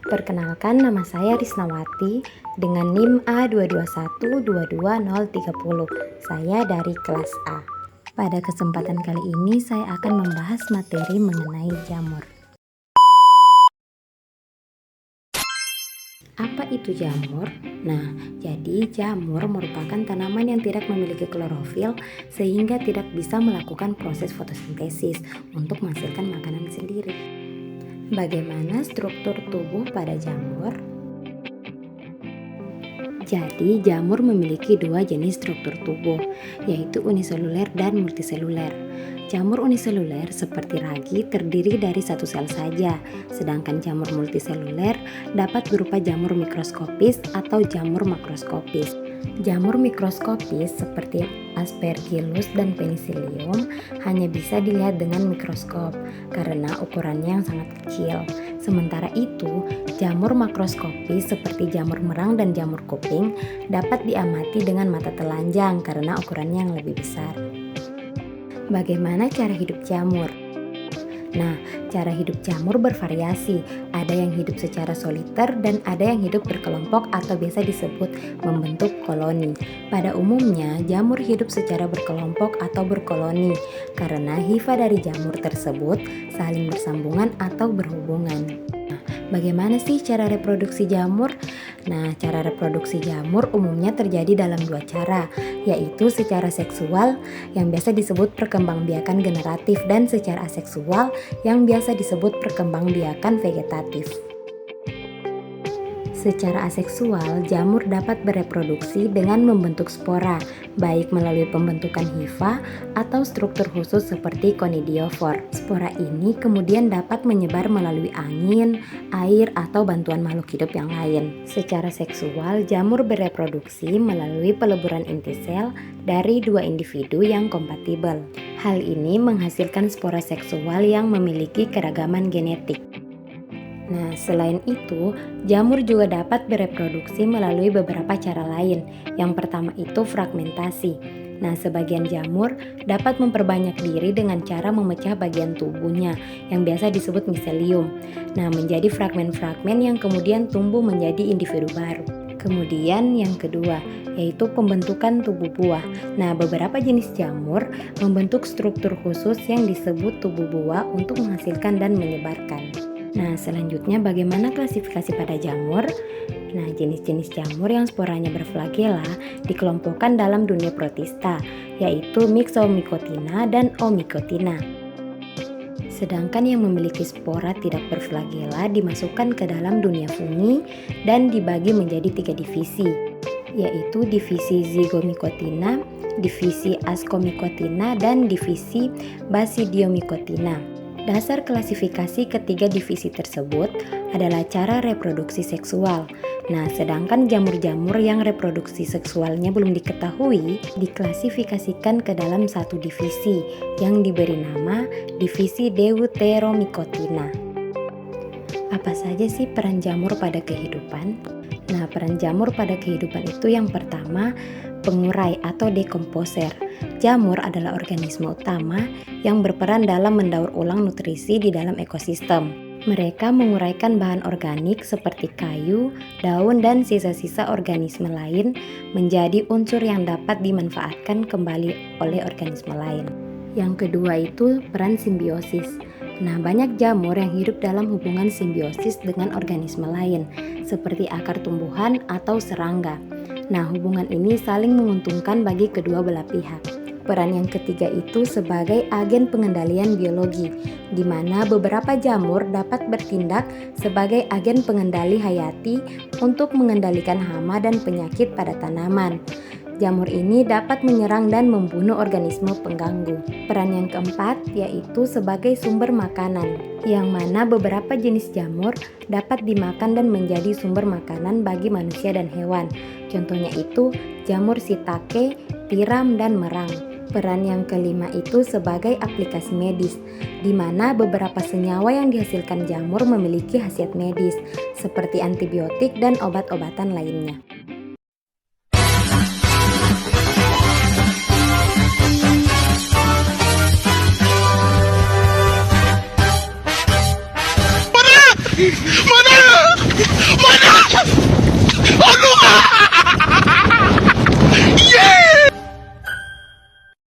Perkenalkan, nama saya Risnawati dengan NIM A22122030. Saya dari kelas A. Pada kesempatan kali ini saya akan membahas materi mengenai jamur. Apa itu jamur? Nah, jadi jamur merupakan tanaman yang tidak memiliki klorofil sehingga tidak bisa melakukan proses fotosintesis untuk menghasilkan makanan sendiri. Bagaimana struktur tubuh pada jamur? Jadi, jamur memiliki dua jenis struktur tubuh, yaitu uniseluler dan multiseluler. Jamur uniseluler seperti ragi terdiri dari satu sel saja, sedangkan jamur multiseluler dapat berupa jamur mikroskopis atau jamur makroskopis. Jamur mikroskopis seperti Aspergillus dan Penicillium hanya bisa dilihat dengan mikroskop karena ukurannya yang sangat kecil. Sementara itu, jamur makroskopis seperti jamur merang dan jamur kuping dapat diamati dengan mata telanjang karena ukurannya yang lebih besar. Bagaimana cara hidup jamur? Nah, cara hidup jamur bervariasi. Ada yang hidup secara soliter dan ada yang hidup berkelompok atau biasa disebut membentuk koloni. Pada umumnya, jamur hidup secara berkelompok atau berkoloni karena hifa dari jamur tersebut saling bersambungan atau berhubungan. Nah, bagaimana sih cara reproduksi jamur? Nah, cara reproduksi jamur umumnya terjadi dalam dua cara, yaitu secara seksual yang biasa disebut perkembangbiakan generatif dan secara aseksual yang biasa disebut perkembangbiakan vegetatif. Secara aseksual, jamur dapat bereproduksi dengan membentuk spora, baik melalui pembentukan hifa atau struktur khusus seperti conidiofor. Spora ini kemudian dapat menyebar melalui angin, air, atau bantuan makhluk hidup yang lain. Secara seksual, jamur bereproduksi melalui peleburan inti sel dari dua individu yang kompatibel. Hal ini menghasilkan spora seksual yang memiliki keragaman genetik. Nah, selain itu, jamur juga dapat bereproduksi melalui beberapa cara lain. Yang pertama itu fragmentasi. Nah, sebagian jamur dapat memperbanyak diri dengan cara memecah bagian tubuhnya yang biasa disebut miselium. Nah, menjadi fragmen-fragmen yang kemudian tumbuh menjadi individu baru. Kemudian yang kedua, yaitu pembentukan tubuh buah. Nah, beberapa jenis jamur membentuk struktur khusus yang disebut tubuh buah untuk menghasilkan dan menyebarkan. Nah, selanjutnya bagaimana klasifikasi pada jamur? Nah, jenis-jenis jamur yang sporanya berflagela dikelompokkan dalam dunia protista, yaitu Myxomycotina dan Omycotina. Sedangkan yang memiliki spora tidak berflagela dimasukkan ke dalam dunia fungi dan dibagi menjadi 3 divisi, yaitu divisi Zygomycotina, divisi Ascomycotina, dan divisi Basidiomycotina. Dasar klasifikasi ketiga divisi tersebut adalah cara reproduksi seksual. Nah, sedangkan jamur-jamur yang reproduksi seksualnya belum diketahui diklasifikasikan ke dalam satu divisi yang diberi nama divisi Deuteromycotina. Apa saja sih peran jamur pada kehidupan? Nah, peran jamur pada kehidupan itu yang pertama, pengurai atau dekomposer. Jamur adalah organisme utama yang berperan dalam mendaur ulang nutrisi di dalam ekosistem. Mereka menguraikan bahan organik seperti kayu, daun, dan sisa-sisa organisme lain menjadi unsur yang dapat dimanfaatkan kembali oleh organisme lain. Yang kedua itu peran simbiosis. Nah, banyak jamur yang hidup dalam hubungan simbiosis dengan organisme lain, seperti akar tumbuhan atau serangga. Nah, hubungan ini saling menguntungkan bagi kedua belah pihak. Peran yang ketiga itu sebagai agen pengendalian biologi, di mana beberapa jamur dapat bertindak sebagai agen pengendali hayati untuk mengendalikan hama dan penyakit pada tanaman. Jamur ini dapat menyerang dan membunuh organisme pengganggu. Peran yang keempat yaitu sebagai sumber makanan, yang mana beberapa jenis jamur dapat dimakan dan menjadi sumber makanan bagi manusia dan hewan. Contohnya itu jamur shiitake, tiram, dan merang. Peran yang kelima itu sebagai aplikasi medis, di mana beberapa senyawa yang dihasilkan jamur memiliki khasiat medis, seperti antibiotik dan obat-obatan lainnya. Mana? Mana?